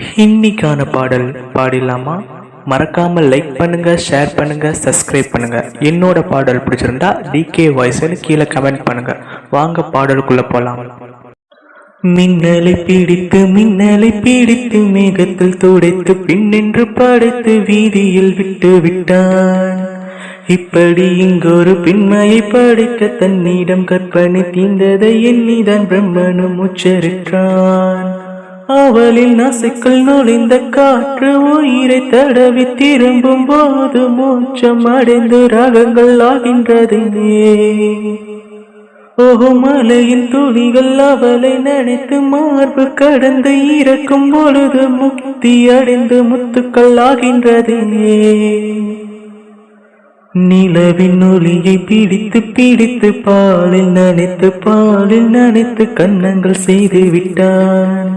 இன்னைக்கான பாடல் பாடிடலாமா? மறக்காம லைக் பண்ணுங்க, ஷேர் பண்ணுங்க, சப்ஸ்கிரைப் பண்ணுங்க. என்னோட பாடல் பிடிச்சிருந்தா டிகே வாய்ஸ்னு கீழே கமெண்ட் பண்ணுங்க. வாங்க பாடலுக்குள்ள போலாம். மின்னலை பிடித்து மேகத்தில் துடைத்து பின்னென்று படைத்து வீதியில் விட்டு விட்டான். இப்படி இங்கொரு பெண்மையை படைக்க தன்னிடம் கற்பனை தீர்ந்ததை எண்ணிதான் பிரம்மனும் உச்சரித்தான். அவளின் நாசிக்குள் நுழைந்த காற்று உயிரை தடவி திரும்பும் போது மூச்சம் அடைந்து ராகங்கள் ஆகின்றதே. ஓஹோ, மலையின் துளிகள் அவளை நினைத்து மார்பு கடந்து இறக்கும் பொழுது முக்தி அடைந்து முத்துக்கள் ஆகின்றதே. நிலவின் ஒளியை பிடித்து பிடித்து பாலில் நனைத்து கன்னங்கள் செய்து விட்டான்.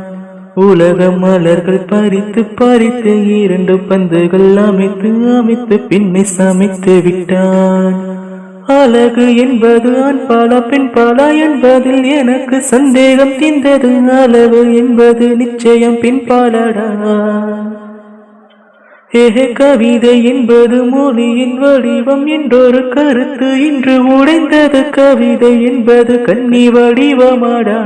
உலக மலர்கள் பறித்து பறித்து இரண்டு பந்துகள் அமைத்து பின்னை சமைத்து விட்டான். அழகு என்பது ஆண் பாலா பெண் பாலா என்பதில் எனக்கு சந்தேகம் தீர்ந்தது. அளவு என்பது நிச்சயம் பின் பாலடா. கவிதை என்பது மொழியின் வடிவம் என்றொரு கருத்து இன்று உடைந்தது. கவிதை என்பது கன்னி வடிவமாடா.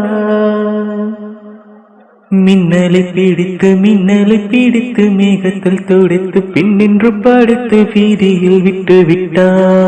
மின்னலை பிடித்து மேகத்தில் துடைத்து பின்னின்று படுத்து வீதியில் விட்டு விட்டார்.